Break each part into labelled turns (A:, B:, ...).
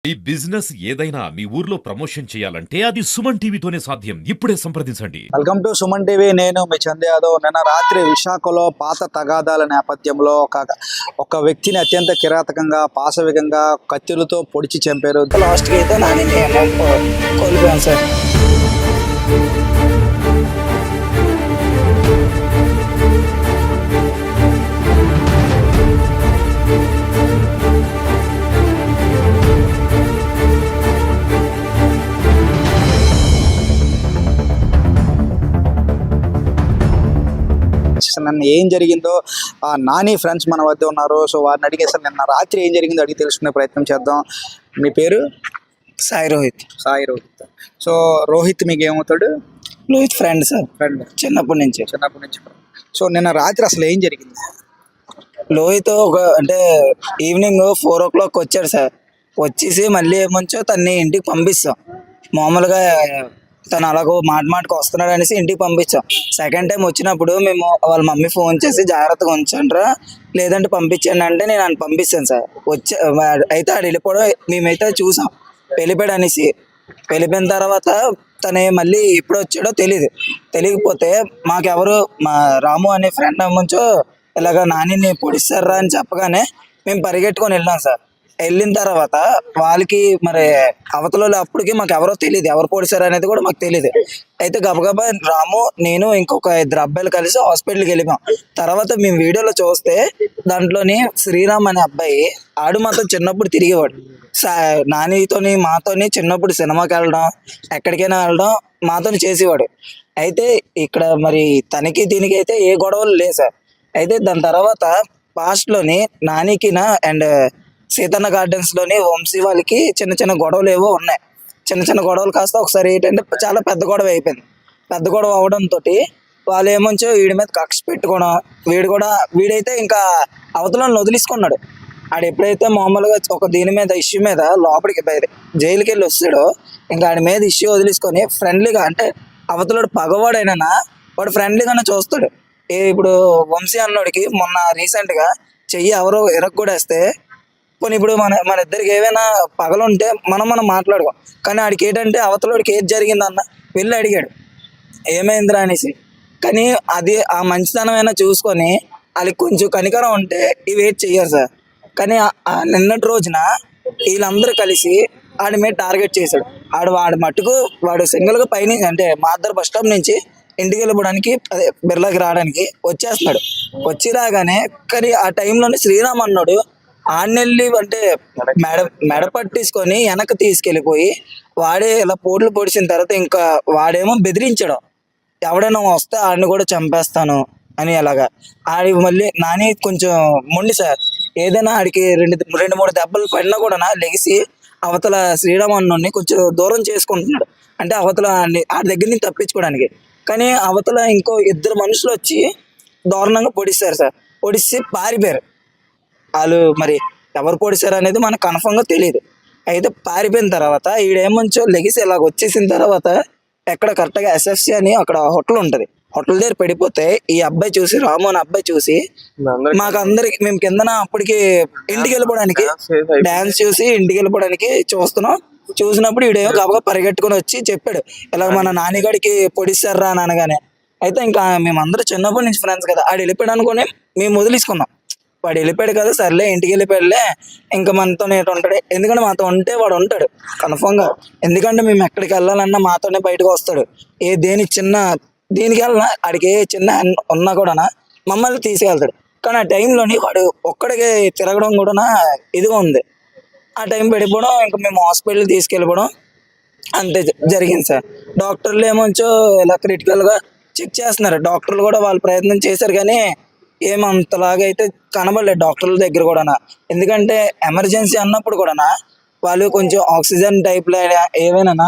A: ఈ బిజినెస్ ఏదైనా మీ ఊర్లో ప్రమోషన్ చేయాలంటే అది సుమన్ టీవీతోనే సాధ్యం. ఇప్పుడే సంప్రదించండి.
B: Welcome to Suman TV. నేను మీ చందు యాదవ్. నిన్న రాత్రి విశాఖలో పాత తగాదాల నేపథ్యంలో ఒక వ్యక్తిని అత్యంత కిరాతకంగా పాశవికంగా కత్తులతో పొడిచి చంపారు.
C: లాస్ట్కి అయితే నాని కోల్పోయాను సార్.
B: నిన్న ఏం జరిగిందో నాని ఫ్రెండ్స్ మన వద్ద ఉన్నారు. సో వారిని అడిగి అసలు నిన్న రాత్రి ఏం జరిగిందో అడిగి తెలుసుకునే ప్రయత్నం చేద్దాం. మీ పేరు?
C: సాయి రోహిత్.
B: సాయి రోహిత్. సో రోహిత్ మీకు ఏమవుతాడు?
C: రోహిత్ ఫ్రెండ్ సార్,
B: ఫ్రెండ్
C: చిన్నప్పటి నుంచి.
B: సో నిన్న రాత్రి అసలు ఏం జరిగింది?
C: లోహిత్ అంటే ఈవినింగ్ 4 o'clock వచ్చాడు సార్. వచ్చేసి మళ్ళీ ఏమంచో తన్ని ఇంటికి పంపిస్తాం. మామూలుగా తను అలాగో మాటకు వస్తున్నాడు అనేసి ఇంటికి పంపించాం. సెకండ్ టైం వచ్చినప్పుడు మేము వాళ్ళ మమ్మీ ఫోన్ చేసి జాగ్రత్తగా ఉంచండిరా, లేదంటే పంపించండి అంటే నేను ఆయన పంపిస్తాను సార్. అయితే ఆడు వెళ్ళిపోవడం మేమైతే చూసాం. వెళ్ళిపోయాడు అనేసి వెళ్ళిపోయిన తర్వాత తను మళ్ళీ ఎప్పుడు వచ్చాడో తెలియకపోతే మాకెవరు మా రాము అనే ఫ్రెండ్ అమ్మంచో ఇలాగ నానిని పొడిస్తారా అని చెప్పగానే మేము పరిగెట్టుకొని వెళ్ళాం సార్. వెళ్ళిన తర్వాత వాళ్ళకి మరి అవతల అప్పటికి మాకు ఎవరో తెలియదు, ఎవరు పొడిచారు అనేది కూడా మాకు తెలియదు. అయితే గబగబా రాము, నేను, ఇంకొక 2 అబ్బాయిలు కలిసి హాస్పిటల్కి వెళ్ళిపోయాం. తర్వాత మేము వీడియోలో చూస్తే దాంట్లోని శ్రీరామ్ అనే అబ్బాయి ఆడు మాతో చిన్నప్పుడు తిరిగేవాడు. నానితోని మాతోని చిన్నప్పుడు సినిమాకి వెళ్ళడం, ఎక్కడికైనా వెళ్ళడం మాతోని చేసేవాడు. అయితే ఇక్కడ మరి తనకి దీనికి అయితే ఏ గొడవలు లేవు సార్. అయితే దాని తర్వాత పాస్ట్లోని నానికిన అండ్ సీతన్న గార్డెన్స్లోని వంశీ వాళ్ళకి చిన్న చిన్న గొడవలు ఏవో ఉన్నాయి. చిన్న గొడవలు కాస్త ఒకసారి ఏంటంటే చాలా పెద్ద గొడవ అయిపోయింది. పెద్ద గొడవ అవడంతో వాళ్ళు ఏమంచో వీడి మీద కక్ష పెట్టుకోవడం, వీడైతే ఇంకా అవతలను వదిలేసుకున్నాడు. ఆడు ఎప్పుడైతే మామూలుగా ఒక దీని మీద ఇష్యూ మీద లోపలికి జైలుకి వెళ్ళి వస్తాడో ఇంకా ఆడి మీద ఇష్యూ వదిలేసుకొని ఫ్రెండ్లీగా, అంటే అవతలోడు పగవాడైనా వాడు ఫ్రెండ్లీగానే చూస్తాడు. ఇప్పుడు వంశీ అన్నోడికి మొన్న రీసెంట్గా చెయ్యి ఎవరో ఇరగ్గొడేస్తే పోనీ ఇప్పుడు మన ఇద్దరికి ఏవైనా పగలుంటే మనం మాట్లాడుకోం. కానీ ఆడికి ఏంటంటే అవతలోడికి ఏది జరిగిందన్న వెళ్ళి అడిగాడు ఏమైందిరా అనేసి. కానీ అది ఆ మంచితనమైనా చూసుకొని వాళ్ళకి కొంచెం కనికరం ఉంటే ఇవి ఏది చెయ్యరు సార్. కానీ నిన్నటి రోజున వీళ్ళందరూ కలిసి ఆడి మీద టార్గెట్ చేశాడు. వాడు మట్టుకు వాడు సింగిల్గా పైన అంటే మాదర్ బస్ స్టాప్ నుంచి ఇంటికి వెళ్ళిపోవడానికి, అదే బిర్లాకి రావడానికి వచ్చేస్తున్నాడు. వచ్చి రాగానే కానీ ఆ టైంలోనే శ్రీరామ్ అన్నాడు ఆడనెళ్ళి అంటే మెడ పట్టేసుకొని వెనక్కి తీసుకెళ్ళిపోయి వాడే ఇలా పోట్లు పొడిచిన తర్వాత ఇంకా వాడేమో బెదిరించడం, ఎవడైనా వస్తే ఆడిని కూడా చంపేస్తాను అని. అలాగా ఆడి మళ్ళీ నాని కొంచెం మొండి సార్. ఏదైనా ఆడికి 2-3 దెబ్బలు పడినా కూడా లెగిసి అవతల శ్రీరామన్నోని కొంచెం దూరం చేసుకుంటున్నాడు, అంటే అవతల ఆడి దగ్గర నుంచి తప్పించుకోవడానికి. కానీ అవతల ఇంకో 2 మనుషులు వచ్చి దారుణంగా పొడిస్తారు సార్. పొడిచి పారిపోయారు. వాళ్ళు మరి ఎవరు పొడిచారు అనేది మనకు కన్ఫర్మ్గా తెలియదు. అయితే పారిపోయిన తర్వాత ఈడేమంచో లెగిసి ఇలాగ వచ్చేసిన తర్వాత ఎక్కడ కరెక్ట్గా ఎస్ఎఫ్సి అని అక్కడ హోటల్ ఉంటుంది, హోటల్ దగ్గర పడిపోతే ఈ అబ్బాయి చూసి, రాము అనే అబ్బాయి చూసి మాకందరికి, మేము కిందన అప్పటికి ఇంటికి వెళ్ళిపోవడానికి డాన్స్ చూసి ఇంటికి వెళ్ళిపోవడానికి చూసినప్పుడు ఈడేమో గబగా పరిగెట్టుకుని వచ్చి చెప్పాడు ఇలా మన నానిగాడికి పొడిస్తారా అని అనగానే. అయితే ఇంకా మేమందరూ చిన్నప్పటి నుంచి ఫ్రెండ్స్ కదా, ఆడు వెళ్ళిపోయాడు అనుకుని మేము వదిలేసుకున్నాం. వాడు వెళ్ళిపోయాడు కదా సర్లే ఇంటికి వెళ్ళిపోయాడులే ఇంకా మనతోనే ఉంటాడు, ఎందుకంటే మాతో ఉంటే వాడు ఉంటాడు కన్ఫర్మ్గా. ఎందుకంటే మేము ఎక్కడికి వెళ్ళాలన్నా మాతోనే బయటకు వస్తాడు. దీనికి వెళ్ళినా ఆడికి ఏ చిన్న ఉన్నా కూడా మమ్మల్ని తీసుకెళ్తాడు. కానీ ఆ టైంలోని వాడు ఒక్కడికి తిరగడం కూడా ఇదిగా ఉంది. ఆ టైం పడిపోవడం ఇంకా మేము హాస్పిటల్ తీసుకెళ్ళిపోవడం అంతే జరిగింది సార్. డాక్టర్లు ఏమొచ్చో ఇలా క్రిటికల్గా చెక్ చేస్తున్నారు. డాక్టర్లు కూడా వాళ్ళు ప్రయత్నం చేశారు కానీ ఏమంతలాగా అయితే కనబడలేదు డాక్టర్ల దగ్గర కూడా. ఎందుకంటే ఎమర్జెన్సీ అన్నప్పుడు కూడా వాళ్ళు కొంచెం ఆక్సిజన్ టైప్లో ఏవైనా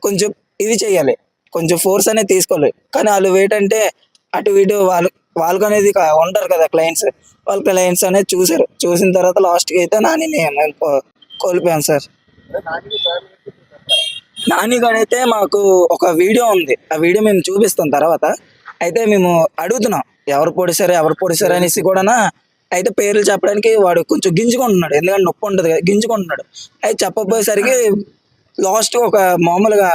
C: కొంచెం ఇది చేయాలి, కొంచెం ఫోర్స్ అనేది తీసుకోవాలి. కానీ వాళ్ళు ఏంటంటే అటు ఇటు వాళ్ళకు అనేది ఉంటారు కదా క్లయింట్స్, వాళ్ళ క్లయింట్స్ అనేది చూసిన తర్వాత లాస్ట్కి అయితే నానిని కోల్పోయాం సార్. నానిగాడైతే మాకు ఒక వీడియో ఉంది, ఆ వీడియో మేము చూపిస్తాం తర్వాత. అయితే మేము అడుగుతున్నాం ఎవరు పొడిచారు అనేసి కూడా అయితే పేర్లు చెప్పడానికి వాడు కొంచెం గింజుకుంటున్నాడు, ఎందుకంటే నొప్పి ఉంటుంది కదా, గింజుకుంటున్నాడు. అయితే చెప్పబోయేసరికి లాస్ట్ ఒక మామూలుగా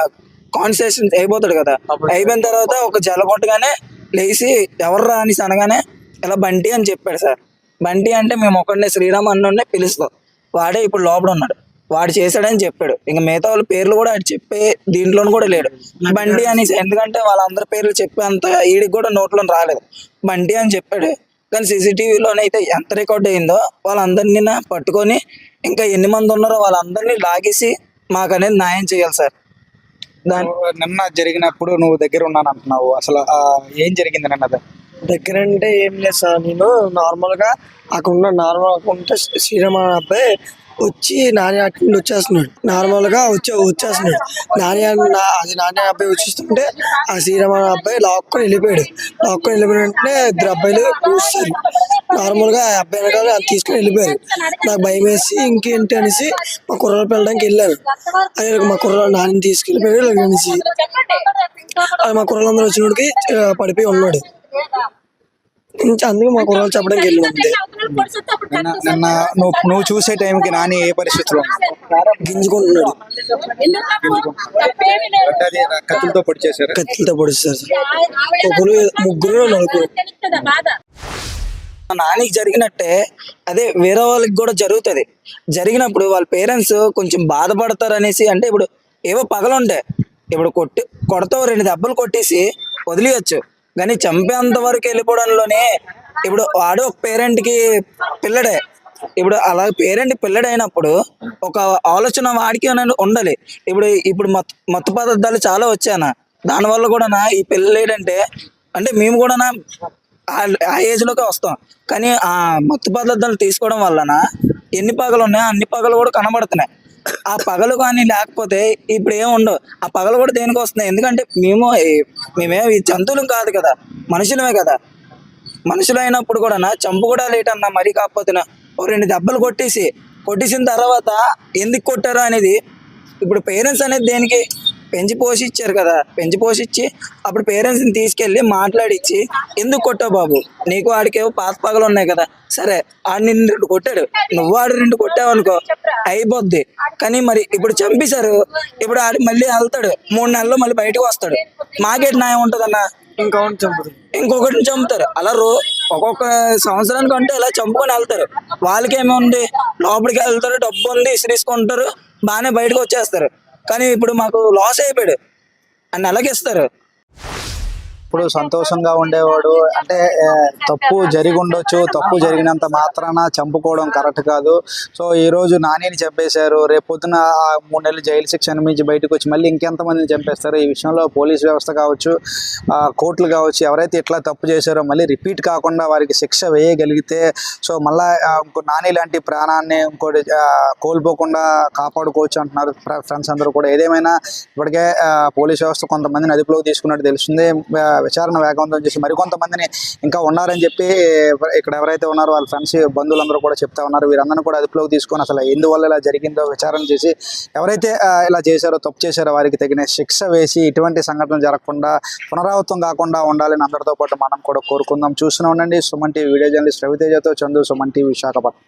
C: కాన్వర్సేషన్ అయిపోతాడు కదా, అయిపోయిన తర్వాత ఒక జల కొట్టగానే లేచి ఎవర్రా అని అనగానే ఇలా బంటి అని చెప్పాడు సార్. బంటి అంటే మేము ఒకడిని శ్రీరామ్ అన్నోడిని పిలుస్తాం, వాడే ఇప్పుడు లోపల ఉన్నాడు, వాడు చేశాడని చెప్పాడు. ఇంకా మిగతా వాళ్ళ పేర్లు కూడా ఆడు చెప్పే దీంట్లో కూడా లేడు, బంటి అని. ఎందుకంటే వాళ్ళందరి పేర్లు చెప్పేంత ఈడికి కూడా నోట్లో రాలేదు, బంటి అని చెప్పాడు. కానీ సీసీటీవీలోనైతే ఎంత రికార్డ్ అయిందో వాళ్ళందరినీ పట్టుకొని ఇంకా ఎన్ని మంది ఉన్నారో వాళ్ళందరినీ లాగేసి మాకు అనేది న్యాయం చేయాలి సార్.
B: నిన్న జరిగినప్పుడు నువ్వు దగ్గర ఉన్నాను అంటున్నావు, అసలు ఏం జరిగింది నిన్న?
D: దగ్గర అంటే ఏం లేదు సార్, నేను నార్మల్గా అక్కడ ఉన్న నార్మల్ ఉంటే శ్రీరామ్ అనే అబ్బాయి వచ్చి నాని అక్కడి నుండి వచ్చేస్తున్నాడు, నార్మల్గా వచ్చేస్తున్నాడు. నాని అబ్బాయి వచ్చేస్తుంటే ఆ శ్రీరామ్ అనే అబ్బాయి లాక్కొని వెళ్ళిపోయాడు. వెంటనే ఇద్దరు అబ్బాయిలు చూస్తారు, నార్మల్గా ఆ అబ్బాయి వెనకాల తీసుకొని వెళ్ళిపోయారు. నాకు భయం వేసి ఇంకేంటి అనేసి మా కుర్రాలు వెళ్ళడానికి వెళ్ళాను. అదే మా కుర్రాలు నాని తీసుకెళ్ళిపోయాడు అనేసి మా కుర్రాలందరూ వచ్చినోడికి పడిపోయి ఉన్నాడు. అందుకే మా కుర్రాలు చెప్పడానికి వెళ్ళి ఉంది.
B: నిన్న నువ్వు చూసే టైంకి నాని ఏ పరిస్థితిలో
C: గింజుకుంటున్నాడు,
B: కత్తులతో పొడి చేశారు?
C: కత్తిలతో పొడిచారు సార్, ఒకరు ముగ్గురు నలుగురు. నానికి జరిగినట్టే అదే వేరే వాళ్ళకి కూడా జరుగుతుంది. జరిగినప్పుడు వాళ్ళ పేరెంట్స్ కొంచెం బాధపడతారు అనేసి, అంటే ఇప్పుడు ఏవో పగలుంటాయి, ఇప్పుడు కొడతావు 2 దెబ్బలు కొట్టేసి వదిలేయచ్చు, కానీ చంపేంత వరకు వెళ్ళిపోవడంలోనే ఇప్పుడు వాడు ఒక పేరెంట్కి పిల్లడే. ఇప్పుడు అలా పేరెంట్ పిల్లడైనప్పుడు ఒక ఆలోచన వాడికి అనేది ఉండాలి. ఇప్పుడు మత్తు పదార్థాలు చాలా వచ్చానా, దానివల్ల కూడా ఈ పిల్లలు ఏంటంటే, అంటే మేము కూడా ఆ ఏజ్లోకి వస్తాం, కానీ ఆ మత్తు పదార్థాలు తీసుకోవడం వలన ఎన్ని పగలు ఉన్నాయో అన్ని పగలు కూడా కనబడుతున్నాయి. ఆ పగలు కానీ లేకపోతే ఇప్పుడు ఏమి ఉండవు. ఆ పగలు కూడా దేనికి వస్తున్నాయి, ఎందుకంటే మేమే ఈ జంతువులం కాదు కదా, మనుషులమే కదా. మనుషులు అయినప్పుడు కూడా చంపు కూడా లేటన్నా, మరీ కాకపోతే 2 దెబ్బలు కొట్టేసిన తర్వాత ఎందుకు కొట్టారు అనేది. ఇప్పుడు పేరెంట్స్ అనేది దేనికి పెంచి పోషించారు కదా, పెంచి పోషించి అప్పుడు పేరెంట్స్ని తీసుకెళ్ళి మాట్లాడించి ఎందుకు కొట్టావు బాబు, నీకు ఆడికేవో పాత పగలు ఉన్నాయి కదా, సరే ఆడు నిన్ను 2 కొట్టాడు, నువ్వు ఆడు 2 కొట్టావు అనుకో అయిపోద్ది. కానీ మరి ఇప్పుడు చంపేశారు, ఇప్పుడు ఆడు మళ్ళీ వెళ్తాడు, 3 నెలల్లో మళ్ళీ బయటకు వస్తాడు, మాకేటి న్యాయం ఉంటుందన్నా? ఇంకొకటిని చంపుతారు. అలా ఒక్కొక్క సంవత్సరానికి అంటే ఇలా చంపుకొని వెళ్తారు. వాళ్ళకేమీ ఉంది, లోపలికి వెళ్తారు, డబ్బు ఉంది, ఇసురేసుకుంటారు, బాగానే బయటకు వచ్చేస్తారు. కానీ ఇప్పుడు మాకు లాస్ అయిపోయాడు అని ఎలాగిస్తారు?
B: ఇప్పుడు సంతోషంగా ఉండేవాడు అంటే తప్పు జరిగి ఉండొచ్చు, తప్పు జరిగినంత మాత్రాన చంపుకోవడం కరెక్ట్ కాదు. సో ఈ రోజు నానిని చంపేశారు, రేపు పొద్దున 3 నెలలు జైలు శిక్ష అనుభవించి బయటకు వచ్చి మళ్ళీ ఇంకెంతమందిని చంపేస్తారు. ఈ విషయంలో పోలీస్ వ్యవస్థ కావచ్చు, కోర్టులు కావచ్చు, ఎవరైతే ఇట్లా తప్పు చేశారో మళ్ళీ రిపీట్ కాకుండా వారికి శిక్ష వేయగలిగితే సో మళ్ళీ ఇంకో నాని లాంటి ప్రాణాన్ని ఇంకోటి కోల్పోకుండా కాపాడుకోవచ్చు అంటున్నారు ఫ్రెండ్స్ అందరూ కూడా. ఏదేమైనా ఇప్పటికే పోలీస్ వ్యవస్థ కొంతమందిని అదుపులోకి తీసుకున్నట్టు తెలుస్తుంది. విచారణ వేగవంతం చేసి మరికొంతమందిని ఇంకా ఉన్నారని చెప్పి ఇక్కడ ఎవరైతే ఉన్నారో వాళ్ళ ఫ్రెండ్స్ బంధువులందరూ కూడా చెప్తా ఉన్నారు. వీరందరినీ కూడా అదుపులోకి తీసుకొని అసలు ఎందువల్ల ఇలా జరిగిందో విచారణ చేసి ఎవరైతే ఇలా చేశారో, తప్పు చేశారో వారికి తగిన శిక్ష వేసి ఇటువంటి సంఘటనలు జరగకుండా పునరావృతం కాకుండా ఉండాలని అందరితో పాటు మనం కూడా కోరుకుందాం. చూస్తూనే ఉండండి సుమన్ టీవీ. వీడియో జర్నలిస్ట్ రవితేజతో చందు, సుమన్ టీవీ విశాఖపట్నం.